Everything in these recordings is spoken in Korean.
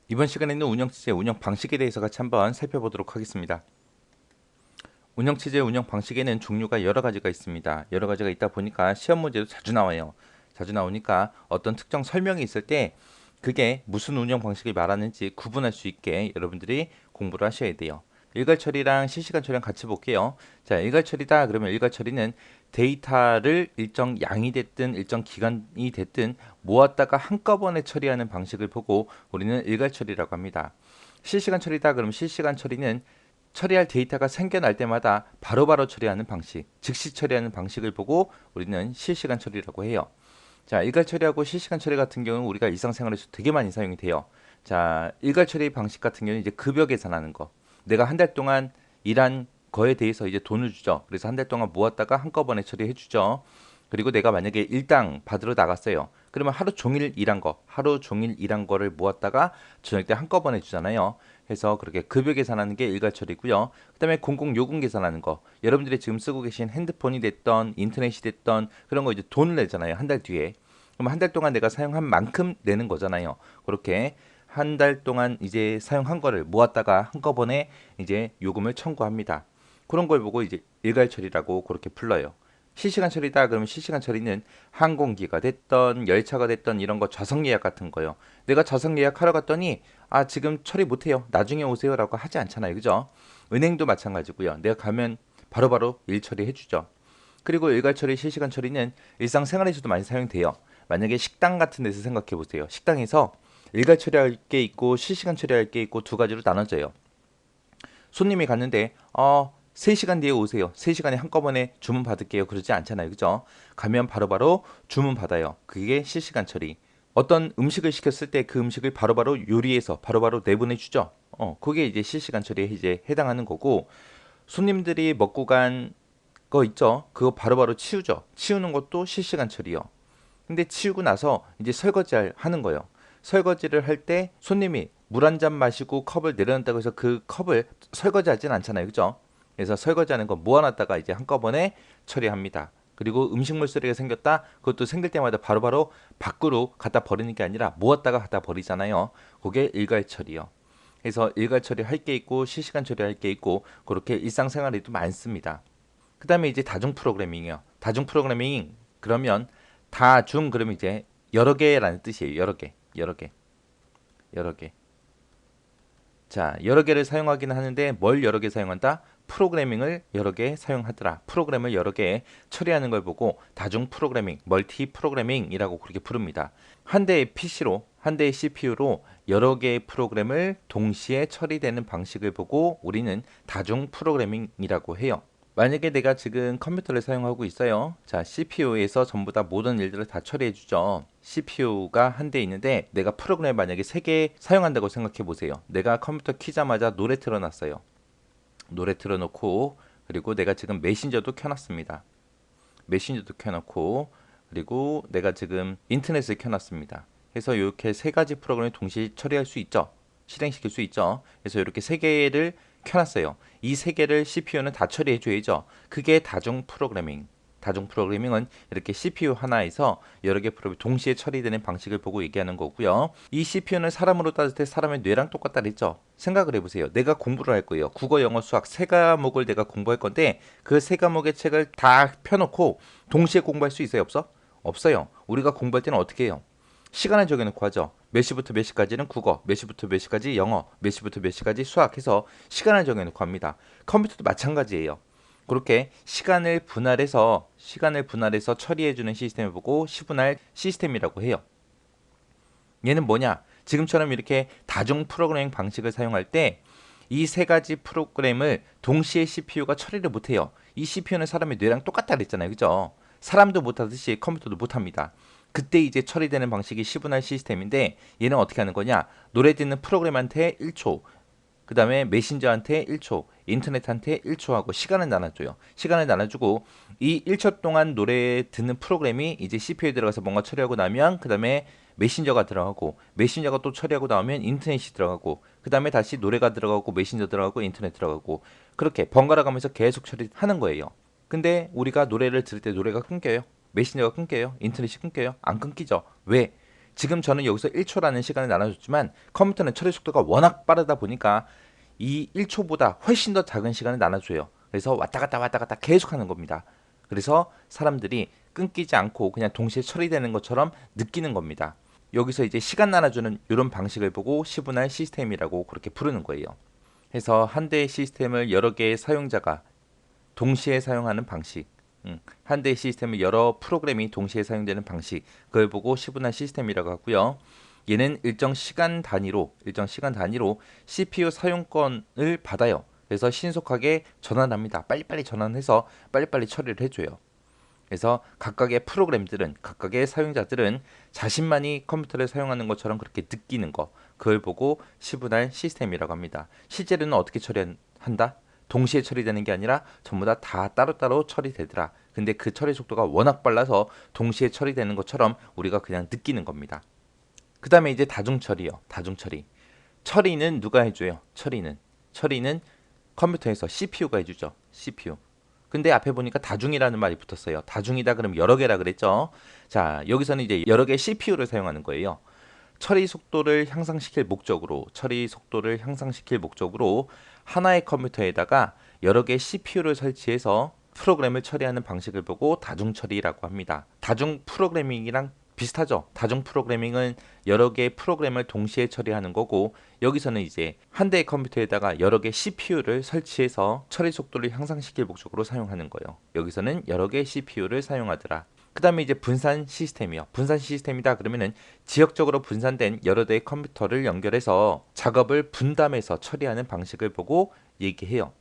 이번 시간에는 운영체제 운영 방식에 대해서 같이 한번 살펴보도록 하겠습니다. 운영체제 운영 방식에는 종류가 여러 가지가 있습니다. 여러 가지가 있다 보니까 시험 문제도 자주 나와요. 자주 나오니까 어떤 특정 설명이 있을 때 그게 무슨 운영 방식을 말하는지 구분할 수 있게 여러분들이 공부를 하셔야 돼요. 일괄 처리랑 실시간 처리랑 같이 볼게요. 자, 일괄 처리다 그러면 일괄 처리는 데이터를 일정 양이 됐든 일정 기간이 됐든 모았다가 한꺼번에 처리하는 방식을 보고 우리는 일괄 처리라고 합니다. 실시간 처리다 그러면 실시간 처리는 처리할 데이터가 생겨날 때마다 바로바로 처리하는 방식, 즉시 처리하는 방식을 보고 우리는 실시간 처리라고 해요. 자, 일괄 처리하고 실시간 처리 같은 경우는 우리가 일상생활에서 되게 많이 사용이 돼요. 자, 일괄 처리 방식 같은 경우는 이제 급여 계산하는 거. 내가 한 달 동안 일한 거에 대해서 이제 돈을 주죠. 그래서 한 달 동안 모았다가 한꺼번에 처리해 주죠. 그리고 내가 만약에 일당 받으러 나갔어요. 그러면 하루 종일 일한 거를 모았다가 저녁 때 한꺼번에 주잖아요. 해서 그렇게 급여 계산하는 게 일괄 처리고요. 그다음에 공공요금 계산하는 거. 여러분들이 지금 쓰고 계신 핸드폰이 됐던 인터넷이 됐던 그런 거 이제 돈을 내잖아요. 한 달 뒤에. 그럼 한 달 동안 내가 사용한 만큼 내는 거잖아요. 그렇게 한 달 동안 이제 사용한 거를 모았다가 한꺼번에 이제 요금을 청구합니다. 그런 걸 보고 이제 일괄 처리라고 그렇게 불러요. 실시간 처리다 그러면 실시간 처리는 항공기가 됐던 열차가 됐던 이런 거 좌석 예약 같은 거요. 내가 좌석 예약하러 갔더니 아 지금 처리 못해요. 나중에 오세요라고 하지 않잖아요. 그죠? 은행도 마찬가지고요. 내가 가면 바로바로 일 처리해 주죠. 그리고 일괄 처리, 실시간 처리는 일상생활에서도 많이 사용돼요. 만약에 식당 같은 데서 생각해 보세요. 식당에서 일괄 처리할 게 있고 실시간 처리할 게 있고 두 가지로 나눠져요. 손님이 갔는데 3시간 뒤에 오세요. 3시간에 한꺼번에 주문 받을게요. 그러지 않잖아요. 그죠? 가면 바로바로 주문 받아요. 그게 실시간 처리. 어떤 음식을 시켰을 때 그 음식을 바로바로 요리해서 바로바로 내보내 주죠. 그게 이제 실시간 처리에 이제 해당하는 거고 손님들이 먹고 간 거 있죠. 그거 바로바로 치우죠. 치우는 것도 실시간 처리요. 근데 치우고 나서 이제 설거지 하는 거예요. 설거지를 할 때 손님이 물 한 잔 마시고 컵을 내려놓는다고 해서 그 컵을 설거지 하진 않잖아요. 그죠? 그래서 설거지하는 거 모아놨다가 이제 한꺼번에 처리합니다. 그리고 음식물 쓰레기가 생겼다. 그것도 생길 때마다 바로바로 밖으로 갖다 버리는 게 아니라 모았다가 갖다 버리잖아요. 그게 일괄 처리요. 그래서 일괄 처리할 게 있고 실시간 처리할 게 있고 그렇게 일상생활에도 많습니다. 그 다음에 이제 다중 프로그래밍이요. 다중 프로그래밍 그러면 다중 그러면 이제 여러 개라는 뜻이에요. 여러 개, 여러 개, 여러 개. 자, 여러 개를 사용하기는 하는데 뭘 여러 개 사용한다? 프로그래밍을 여러 개 사용하더라. 프로그램을 여러 개 처리하는 걸 보고 다중 프로그래밍, 멀티 프로그래밍이라고 그렇게 부릅니다. 한 대의 PC로, 한 대의 CPU로 여러 개의 프로그램을 동시에 처리되는 방식을 보고 우리는 다중 프로그래밍이라고 해요. 만약에 내가 지금 컴퓨터를 사용하고 있어요. 자, CPU에서 전부 다 모든 일들을 다 처리해 주죠. CPU가 한 대 있는데 내가 프로그램 만약에 3개 사용한다고 생각해 보세요. 내가 컴퓨터 키자마자 노래 틀어놨어요. 노래 틀어놓고 그리고 내가 지금 메신저도 켜놨습니다. 메신저도 켜놓고 그리고 내가 지금 인터넷을 켜놨습니다. 그래서 이렇게 세 가지 프로그램을 동시에 처리할 수 있죠. 실행시킬 수 있죠. 그래서 이렇게 세 개를 켜놨어요. 이 세 개를 CPU는 다 처리해 줘야죠. 그게 다중 프로그래밍. 다중 프로그래밍은 이렇게 CPU 하나에서 여러 개 프로그램이 동시에 처리되는 방식을 보고 얘기하는 거고요. 이 CPU는 사람으로 따질 때 사람의 뇌랑 똑같다 그랬죠. 생각을 해보세요. 내가 공부를 할 거예요. 국어, 영어, 수학 세 과목을 내가 공부할 건데 그 세 과목의 책을 다 펴놓고 동시에 공부할 수 있어요? 없어? 없어요. 우리가 공부할 때는 어떻게 해요? 시간을 정해놓고 하죠. 몇 시부터 몇 시까지는 국어, 몇 시부터 몇 시까지 영어, 몇 시부터 몇 시까지 수학 해서 시간을 정해놓고 합니다. 컴퓨터도 마찬가지예요. 그렇게 시간을 분할해서 처리해주는 시스템을 보고 시분할 시스템이라고 해요. 얘는 뭐냐? 지금처럼 이렇게 다중 프로그래밍 방식을 사용할 때 이 세 가지 프로그램을 동시에 CPU가 처리를 못해요. 이 CPU는 사람의 뇌랑 똑같다 그랬잖아요. 그죠? 사람도 못하듯이 컴퓨터도 못합니다. 그때 이제 처리되는 방식이 시분할 시스템인데 얘는 어떻게 하는 거냐? 노래 듣는 프로그램한테 1초, 그 다음에 메신저한테 1초, 인터넷한테 1초 하고 시간을 나눠줘요. 시간을 나눠주고 이 1초 동안 노래 듣는 프로그램이 이제 CPU에 들어가서 뭔가 처리하고 나면 그 다음에 메신저가 들어가고 메신저가 또 처리하고 나오면 인터넷이 들어가고 그 다음에 다시 노래가 들어가고 메신저 들어가고 인터넷 들어가고 그렇게 번갈아 가면서 계속 처리하는 거예요. 근데 우리가 노래를 들을 때 노래가 끊겨요. 메신저가 끊겨요. 인터넷이 끊겨요. 안 끊기죠. 왜? 지금 저는 여기서 1초라는 시간을 나눠줬지만 컴퓨터는 처리 속도가 워낙 빠르다 보니까 이 1초보다 훨씬 더 작은 시간을 나눠줘요. 그래서 왔다 갔다 계속 하는 겁니다. 그래서 사람들이 끊기지 않고 그냥 동시에 처리되는 것처럼 느끼는 겁니다. 여기서 이제 시간 나눠주는 이런 방식을 보고 시분할 시스템이라고 그렇게 부르는 거예요. 해서 한 대의 시스템을 여러 개의 사용자가 동시에 사용하는 방식, 한 대의 시스템을 여러 프로그램이 동시에 사용되는 방식, 그걸 보고 시분할 시스템이라고 하고요. 얘는 일정 시간 단위로 CPU 사용권을 받아요. 그래서 신속하게 전환합니다. 빨리빨리 전환해서 빨리빨리 처리를 해줘요. 그래서 각각의 프로그램들은, 각각의 사용자들은 자신만이 컴퓨터를 사용하는 것처럼 그렇게 느끼는 거, 그걸 보고 시분할 시스템이라고 합니다. 실제로는 어떻게 처리한다? 동시에 처리되는 게 아니라 전부 다 따로따로 처리되더라. 근데 그 처리 속도가 워낙 빨라서 동시에 처리되는 것처럼 우리가 그냥 느끼는 겁니다. 그 다음에 이제 다중처리요. 다중처리. 처리는 누가 해줘요? 처리는 컴퓨터에서 CPU가 해주죠. CPU. 근데 앞에 보니까 다중이라는 말이 붙었어요. 다중이다 그러면 여러 개라 그랬죠. 자, 여기서는 이제 여러 개의 CPU를 사용하는 거예요. 처리 속도를 향상시킬 목적으로 하나의 컴퓨터에다가 여러 개의 CPU를 설치해서 프로그램을 처리하는 방식을 보고 다중 처리라고 합니다. 다중 프로그래밍이랑 비슷하죠. 다중 프로그래밍은 여러 개의 프로그램을 동시에 처리하는 거고, 여기서는 이제 한 대의 컴퓨터에다가 여러 개의 CPU를 설치해서 처리 속도를 향상시킬 목적으로 사용하는 거예요. 여기서는 여러 개의 CPU를 사용하더라. 그 다음에 이제 분산 시스템이요. 분산 시스템이다 그러면은 지역적으로 분산된 여러 대의 컴퓨터를 연결해서 작업을 분담해서 처리하는 방식을 보고 얘기해요.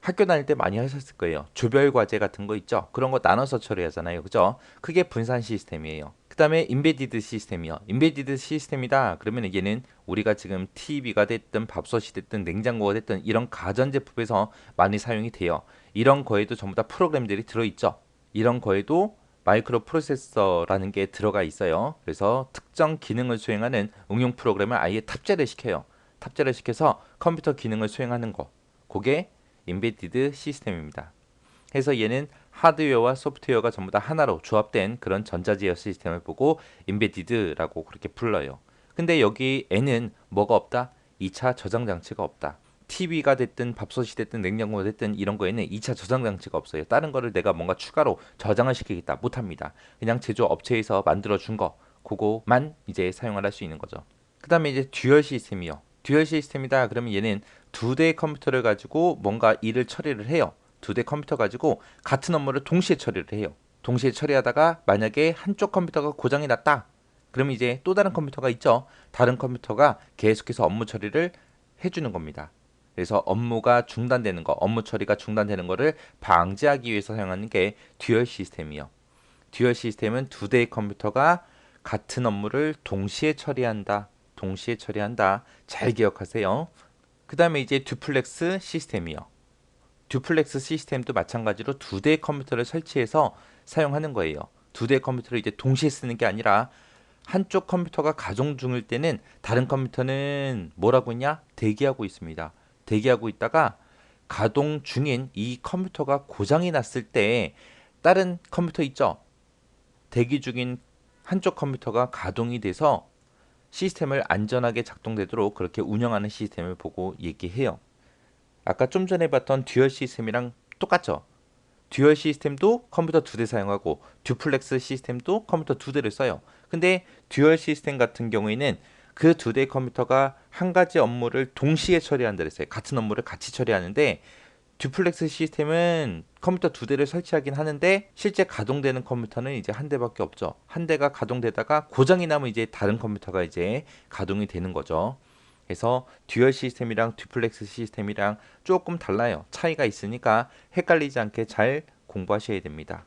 학교 다닐 때 많이 하셨을 거예요. 조별 과제 같은 거 있죠? 그런 거 나눠서 처리하잖아요. 그죠? 그게 분산 시스템이에요. 그 다음에 임베디드 시스템이요. 임베디드 시스템이다 그러면 얘는 우리가 지금 TV가 됐든 밥솥이 됐든 냉장고가 됐든 이런 가전제품에서 많이 사용이 돼요. 이런 거에도 전부 다 프로그램들이 들어있죠. 이런 거에도 마이크로 프로세서라는 게 들어가 있어요. 그래서 특정 기능을 수행하는 응용 프로그램을 아예 탑재를 시켜요. 탑재를 시켜서 컴퓨터 기능을 수행하는 거. 그게 임베디드 시스템입니다. 그래서 얘는 하드웨어와 소프트웨어가 전부 다 하나로 조합된 그런 전자제어 시스템을 보고 임베디드라고 그렇게 불러요. 근데 여기 N은 뭐가 없다? 2차 저장 장치가 없다. TV가 됐든 밥솥이 됐든 냉장고가 됐든 이런 거에는 2차 저장 장치가 없어요. 다른 거를 내가 뭔가 추가로 저장을 시키겠다 못합니다. 그냥 제조업체에서 만들어 준 거, 그거만 이제 사용을 할 수 있는 거죠. 그 다음에 이제 듀얼 시스템이요. 듀얼 시스템이다 그러면 얘는 두 대의 컴퓨터를 가지고 뭔가 일을 처리를 해요. 두 대 컴퓨터 가지고 같은 업무를 동시에 처리를 해요. 동시에 처리하다가 만약에 한쪽 컴퓨터가 고장이 났다. 그럼 이제 또 다른 컴퓨터가 있죠. 다른 컴퓨터가 계속해서 업무 처리를 해주는 겁니다. 그래서 업무 처리가 중단되는 거를 방지하기 위해서 사용하는 게 듀얼 시스템이요. 듀얼 시스템은 두 대의 컴퓨터가 같은 업무를 동시에 처리한다. 잘 기억하세요. 그 다음에 이제 듀플렉스 시스템이요. 듀플렉스 시스템도 마찬가지로 두 대의 컴퓨터를 설치해서 사용하는 거예요. 두 대의 컴퓨터를 이제 동시에 쓰는 게 아니라 한쪽 컴퓨터가 가동 중일 때는 다른 컴퓨터는 뭐라고 있냐? 대기하고 있습니다. 대기하고 있다가 가동 중인 이 컴퓨터가 고장이 났을 때 다른 컴퓨터 있죠? 대기 중인 한쪽 컴퓨터가 가동이 돼서 시스템을 안전하게 작동되도록 그렇게 운영하는 시스템을 보고 얘기해요. 아까 좀 전에 봤던 듀얼 시스템이랑 똑같죠? 듀얼 시스템도 컴퓨터 두 대 사용하고 듀플렉스 시스템도 컴퓨터 두 대를 써요. 근데 듀얼 시스템 같은 경우에는 그 두 대의 컴퓨터가 한 가지 업무를 동시에 처리한다 그랬어요. 같은 업무를 같이 처리하는데 듀플렉스 시스템은 컴퓨터 두 대를 설치하긴 하는데 실제 가동되는 컴퓨터는 이제 한 대밖에 없죠. 한 대가 가동되다가 고장이 나면 이제 다른 컴퓨터가 이제 가동이 되는 거죠. 그래서 듀얼 시스템이랑 듀플렉스 시스템이랑 조금 달라요. 차이가 있으니까 헷갈리지 않게 잘 공부하셔야 됩니다.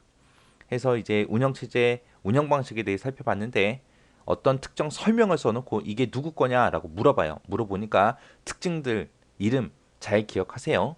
해서 이제 운영체제, 운영 방식에 대해 살펴봤는데 어떤 특정 설명을 써놓고 이게 누구 거냐라고 물어봐요. 물어보니까 특징들, 이름 잘 기억하세요.